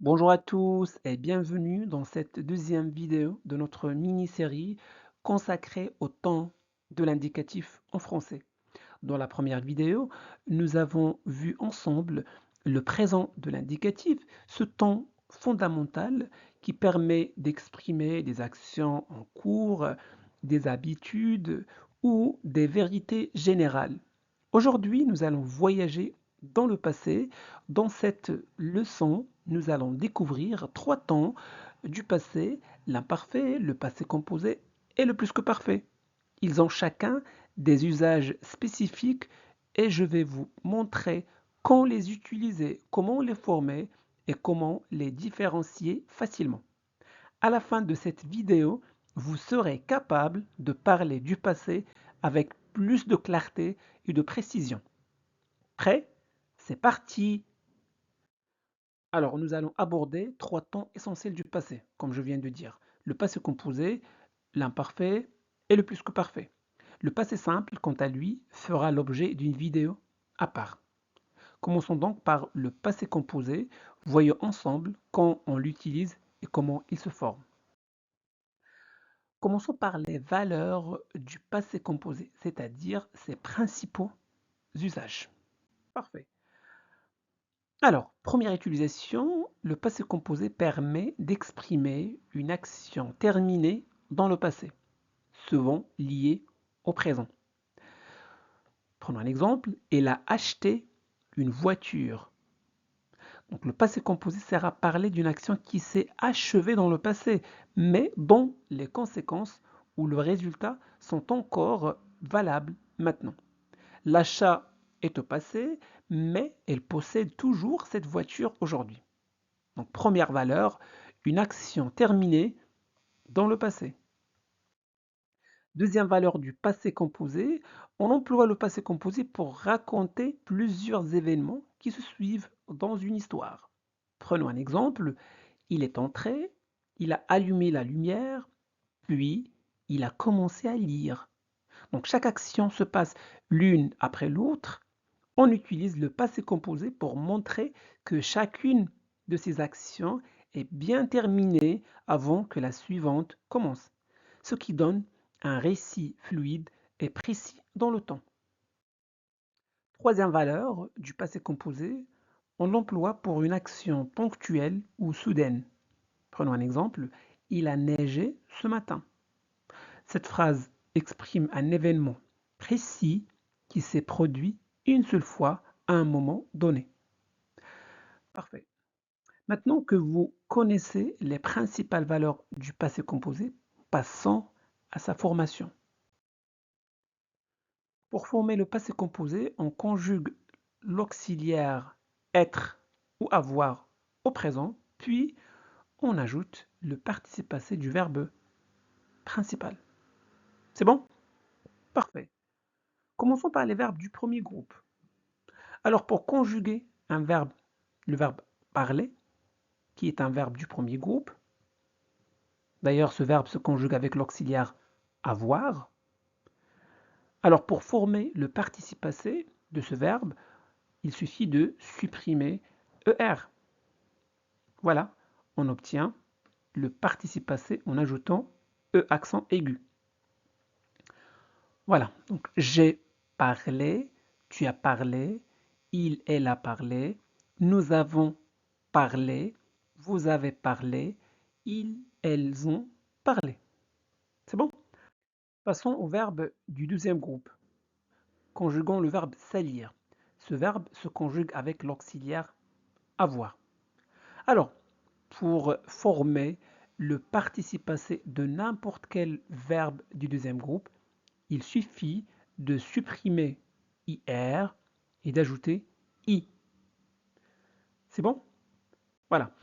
Bonjour à tous et bienvenue dans cette deuxième vidéo de notre mini-série consacrée au temps de l'indicatif en français. Dans la première vidéo, nous avons vu ensemble le présent de l'indicatif, ce temps fondamental qui permet d'exprimer des actions en cours, des habitudes ou des vérités générales. Aujourd'hui, nous allons voyager dans le passé. Dans cette leçon, nous allons découvrir trois temps du passé: l'imparfait, le passé composé et le plus que parfait. Ils ont chacun des usages spécifiques et je vais vous montrer quand les utiliser, comment les former et comment les différencier facilement. À la fin de cette vidéo, vous serez capable de parler du passé avec plus de clarté et de précision. Prêt? C'est parti! Alors, nous allons aborder trois temps essentiels du passé, comme je viens de dire. Le passé composé, l'imparfait et le plus que parfait. Le passé simple, quant à lui, fera l'objet d'une vidéo à part. Commençons donc par le passé composé. Voyons ensemble quand on l'utilise et comment il se forme. Commençons par les valeurs du passé composé, c'est-à-dire ses principaux usages. Parfait. Alors, première utilisation, le passé composé permet d'exprimer une action terminée dans le passé, souvent liée au présent. Prenons un exemple, elle a acheté une voiture. Donc, le passé composé sert à parler d'une action qui s'est achevée dans le passé, mais dont les conséquences ou le résultat sont encore valables maintenant. L'achat est au passé, mais elle possède toujours cette voiture aujourd'hui. Donc, première valeur, une action terminée dans le passé. Deuxième valeur du passé composé, on emploie le passé composé pour raconter plusieurs événements qui se suivent dans une histoire. Prenons un exemple, il est entré, il a allumé la lumière, puis il a commencé à lire. Donc chaque action se passe l'une après l'autre. On utilise le passé composé pour montrer que chacune de ces actions est bien terminée avant que la suivante commence, ce qui donne un récit fluide et précis dans le temps. Troisième valeur du passé composé, on l'emploie pour une action ponctuelle ou soudaine. Prenons un exemple, il a neigé ce matin. Cette phrase exprime un événement précis qui s'est produit une seule fois à un moment donné. Parfait. Maintenant que vous connaissez les principales valeurs du passé composé, passons à sa formation. Pour former le passé composé, on conjugue l'auxiliaire être ou avoir au présent, puis on ajoute le participe passé du verbe principal. C'est bon? Parfait. Commençons par les verbes du premier groupe. Alors pour conjuguer un verbe, le verbe parler, qui est un verbe du premier groupe, d'ailleurs ce verbe se conjugue avec l'auxiliaire avoir, alors pour former le participe passé de ce verbe, il suffit de supprimer ER. Voilà, on obtient le participe passé en ajoutant E accent aigu. Voilà, donc j'ai parlé, tu as parlé, il, elle a parlé, nous avons parlé, vous avez parlé, ils, elles ont parlé. C'est bon? Passons au verbe du deuxième groupe. Conjuguons le verbe salir. Ce verbe se conjugue avec l'auxiliaire avoir. Alors, pour former le participe passé de n'importe quel verbe du deuxième groupe, il suffit de supprimer IR et d'ajouter I. C'est bon? Voilà.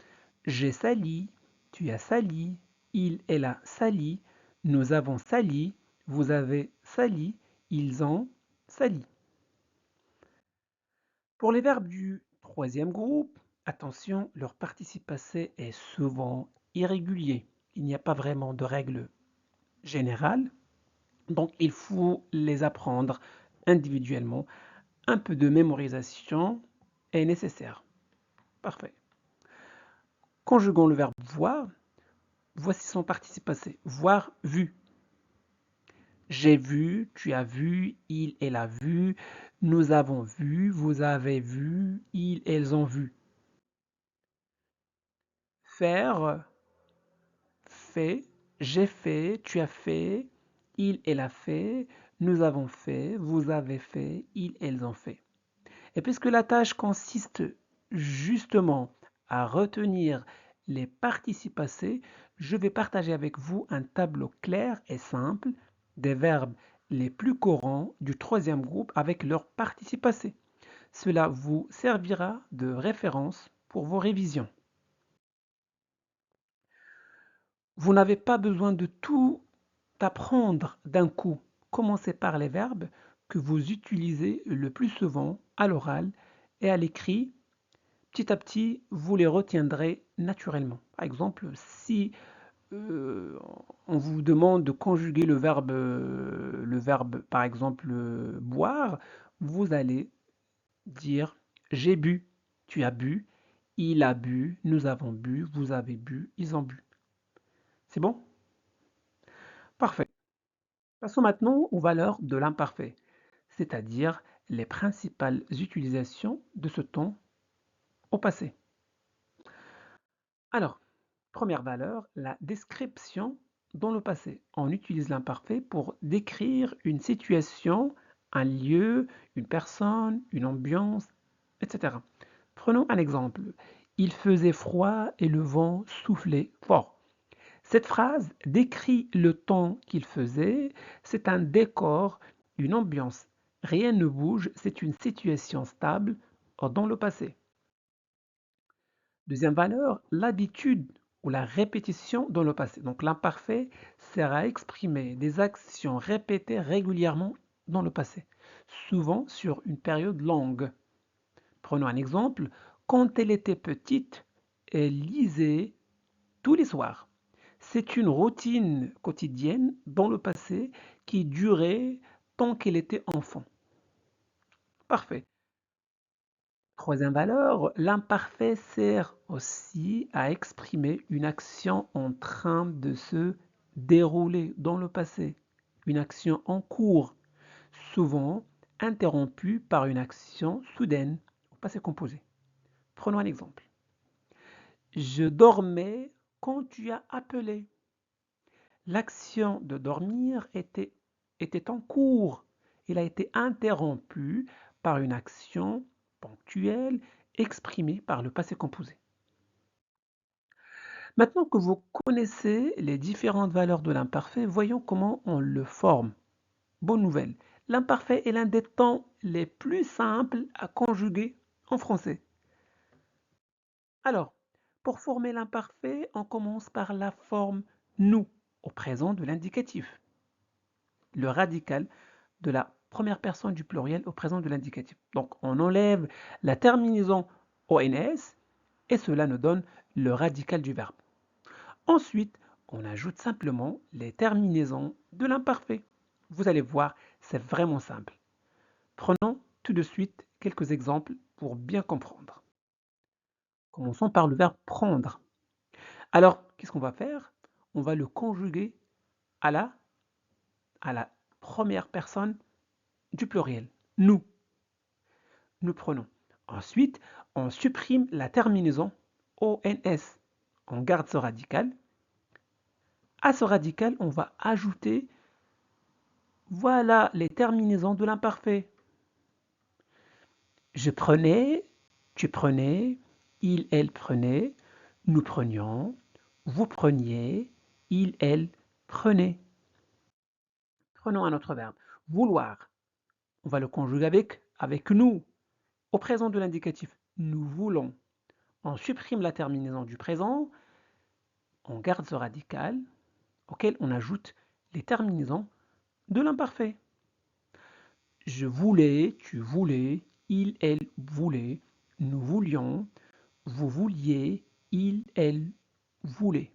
J'ai sali, tu as sali, il, elle a sali, nous avons sali, vous avez sali, ils ont sali. Pour les verbes du troisième groupe, attention, leur participe passé est souvent irrégulier. Il n'y a pas vraiment de règle générale, donc il faut les apprendre individuellement. Un peu de mémorisation est nécessaire. Parfait. Conjuguons le verbe voir. Voici son participe passé. Voir, vu. J'ai vu, tu as vu, il, elle a vu, nous avons vu, vous avez vu, ils, elles ont vu. Faire, fait, j'ai fait, tu as fait, il, elle a fait, nous avons fait, vous avez fait, ils, elles ont fait. Et puisque la tâche consiste justement à retenir les participes passés, je vais partager avec vous un tableau clair et simple des verbes les plus courants du troisième groupe avec leurs participes passés. Cela vous servira de référence pour vos révisions. Vous n'avez pas besoin de tout apprendre d'un coup. Commencez par les verbes que vous utilisez le plus souvent à l'oral et à l'écrit. Petit à petit, vous les retiendrez naturellement. Par exemple, si euh, on vous demande de conjuguer le verbe par exemple boire, vous allez dire j'ai bu, tu as bu, il a bu, nous avons bu, vous avez bu, ils ont bu. C'est bon? Parfait. Passons maintenant aux valeurs de l'imparfait, c'est-à-dire les principales utilisations de ce temps au passé. Alors, première valeur, la description dans le passé. On utilise l'imparfait pour décrire une situation, un lieu, une personne, une ambiance, etc. Prenons un exemple. Il faisait froid et le vent soufflait fort. Cette phrase décrit le temps qu'il faisait, c'est un décor, une ambiance. Rien ne bouge, c'est une situation stable dans le passé. Deuxième valeur, l'habitude ou la répétition dans le passé. Donc l'imparfait sert à exprimer des actions répétées régulièrement dans le passé, souvent sur une période longue. Prenons un exemple. Quand elle était petite, elle lisait tous les soirs. C'est une routine quotidienne dans le passé qui durait tant qu'elle était enfant. Parfait. Troisième valeur, l'imparfait sert aussi à exprimer une action en train de se dérouler dans le passé, une action en cours, souvent interrompue par une action soudaine au passé composé. Prenons un exemple. Je dormais quand tu as appelé. L'action de dormir était en cours. Il a été interrompu par une action ponctuelle exprimée par le passé composé. Maintenant que vous connaissez les différentes valeurs de l'imparfait, voyons comment on le forme. Bonne nouvelle, l'imparfait est l'un des temps les plus simples à conjuguer en français. Alors, pour former l'imparfait, on commence par la forme nous au présent de l'indicatif, le radical de la première personne du pluriel au présent de l'indicatif. Donc on enlève la terminaison ONS et cela nous donne le radical du verbe. Ensuite, on ajoute simplement les terminaisons de l'imparfait. Vous allez voir, c'est vraiment simple. Prenons tout de suite quelques exemples pour bien comprendre. Commençons par le verbe prendre. Alors, qu'est-ce qu'on va faire? On va le conjuguer à la première personne du pluriel. Nous. Nous prenons. Ensuite, on supprime la terminaison ONS. On garde ce radical. À ce radical, on va ajouter, voilà les terminaisons de l'imparfait. Je prenais, tu prenais, il, elle prenait, nous prenions, vous preniez, il, elle prenait. Prenons un autre verbe. Vouloir. On va le conjuguer avec nous. Au présent de l'indicatif, nous voulons. On supprime la terminaison du présent, on garde ce radical auquel on ajoute les terminaisons de l'imparfait. Je voulais, tu voulais, il, elle voulait, nous voulions, vous vouliez, il, elle voulait.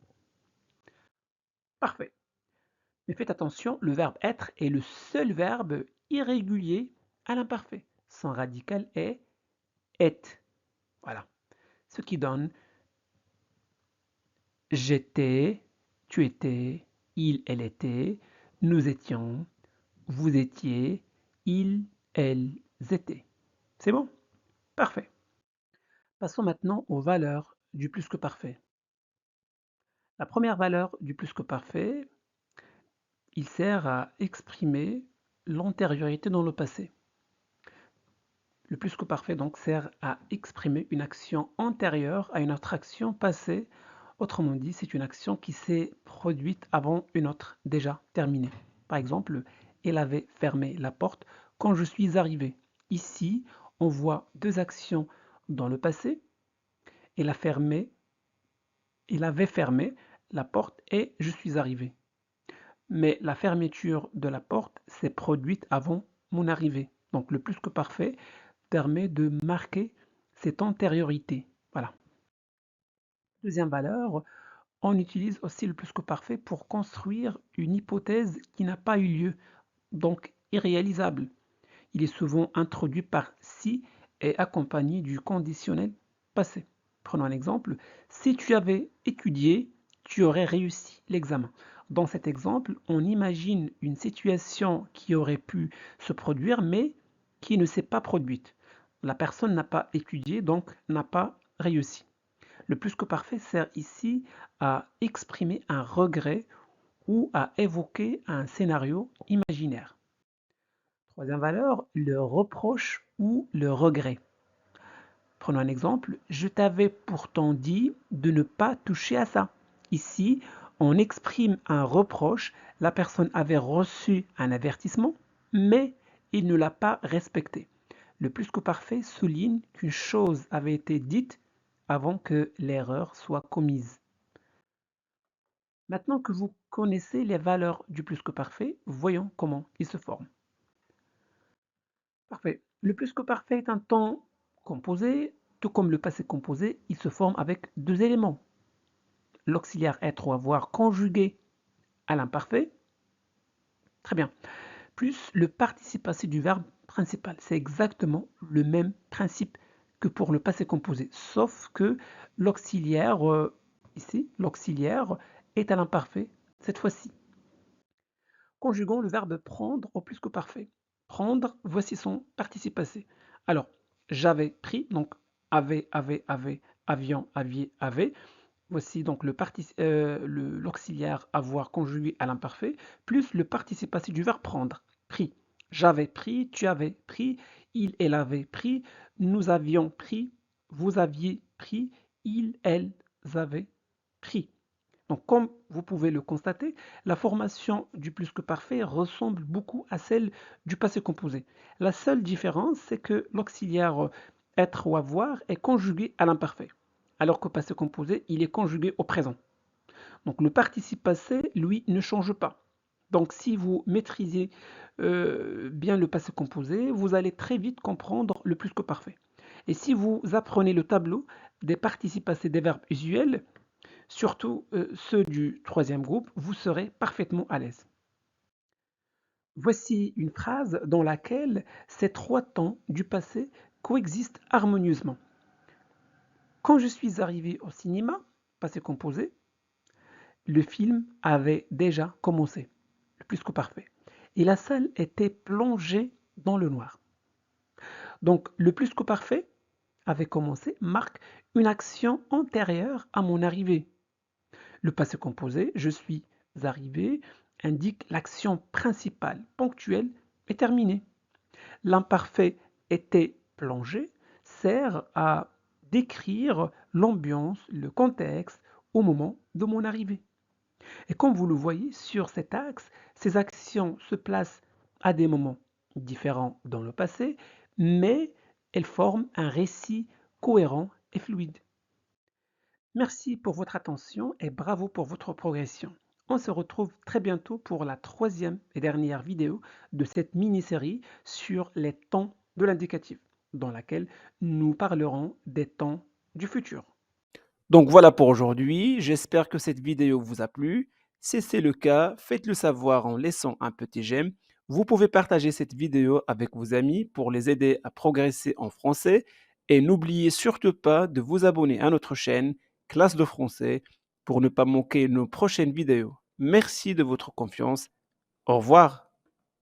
Parfait. Mais faites attention, le verbe être est le seul verbe irrégulier à l'imparfait. Son radical est être. Voilà. Ce qui donne j'étais, tu étais, il, elle était, nous étions, vous étiez, ils, elles étaient. C'est bon? Parfait. Passons maintenant aux valeurs du plus que parfait. La première valeur du plus que parfait, il sert à exprimer l'antériorité dans le passé. Le plus que parfait donc sert à exprimer une action antérieure à une autre action passée. Autrement dit, c'est une action qui s'est produite avant une autre déjà terminée. Par exemple, elle avait fermé la porte quand je suis arrivé. Ici, on voit deux actions dans le passé. Elle a fermé, elle avait fermé la porte et je suis arrivé. Mais la fermeture de la porte s'est produite avant mon arrivée. Donc le plus que parfait permet de marquer cette antériorité. Voilà. Deuxième valeur, on utilise aussi le plus que parfait pour construire une hypothèse qui n'a pas eu lieu, donc irréalisable. Il est souvent introduit par si et accompagné du conditionnel passé. Prenons un exemple. Si tu avais étudié, tu aurais réussi l'examen. Dans cet exemple, on imagine une situation qui aurait pu se produire, mais qui ne s'est pas produite. La personne n'a pas étudié, donc n'a pas réussi. Le plus que parfait sert ici à exprimer un regret ou à évoquer un scénario imaginaire. Troisième valeur, le reproche ou le regret. Prenons un exemple. Je t'avais pourtant dit de ne pas toucher à ça. Ici, on exprime un reproche. La personne avait reçu un avertissement, mais il ne l'a pas respecté. Le plus que parfait souligne qu'une chose avait été dite avant que l'erreur soit commise. Maintenant que vous connaissez les valeurs du plus que parfait, voyons comment ils se forment. Parfait. Le plus que parfait est un temps composé, tout comme le passé composé, il se forme avec deux éléments. L'auxiliaire être ou avoir conjugué à l'imparfait, très bien, plus le participe passé du verbe principal. C'est exactement le même principe que pour le passé composé, sauf que l'auxiliaire, ici, l'auxiliaire est à l'imparfait cette fois-ci. Conjuguons le verbe prendre au plus que parfait. Prendre, voici son participe passé. Alors, j'avais pris, donc avait, avions, aviez, avait. Voici donc l'auxiliaire avoir conjugué à l'imparfait, plus le participe passé du verbe prendre. Pris. J'avais pris, tu avais pris, il, elle avait pris, nous avions pris, vous aviez pris, ils, elles avaient pris. Donc, comme vous pouvez le constater, la formation du plus que parfait ressemble beaucoup à celle du passé composé. La seule différence, c'est que l'auxiliaire être ou avoir est conjugué à l'imparfait, alors qu'au passé composé, il est conjugué au présent. Donc, le participe passé, lui, ne change pas. Donc, si vous maîtrisez bien le passé composé, vous allez très vite comprendre le plus que parfait. Et si vous apprenez le tableau des participes passés des verbes usuels, surtout ceux du troisième groupe, vous serez parfaitement à l'aise. Voici une phrase dans laquelle ces trois temps du passé coexistent harmonieusement. Quand je suis arrivé au cinéma, passé composé, le film avait déjà commencé, le plus que parfait, et la salle était plongée dans le noir. Donc le plus que parfait avait commencé marque une action antérieure à mon arrivée. Le passé composé, je suis arrivé, indique l'action principale, ponctuelle et terminée. L'imparfait était plongé sert à décrire l'ambiance, le contexte au moment de mon arrivée. Et comme vous le voyez sur cet axe, ces actions se placent à des moments différents dans le passé, mais elles forment un récit cohérent et fluide. Merci pour votre attention et bravo pour votre progression. On se retrouve très bientôt pour la troisième et dernière vidéo de cette mini-série sur les temps de l'indicatif, dans laquelle nous parlerons des temps du futur. Donc voilà pour aujourd'hui, j'espère que cette vidéo vous a plu. Si c'est le cas, faites-le savoir en laissant un petit j'aime. Vous pouvez partager cette vidéo avec vos amis pour les aider à progresser en français et n'oubliez surtout pas de vous abonner à notre chaîne Classe de français pour ne pas manquer nos prochaines vidéos. Merci de votre confiance. Au revoir.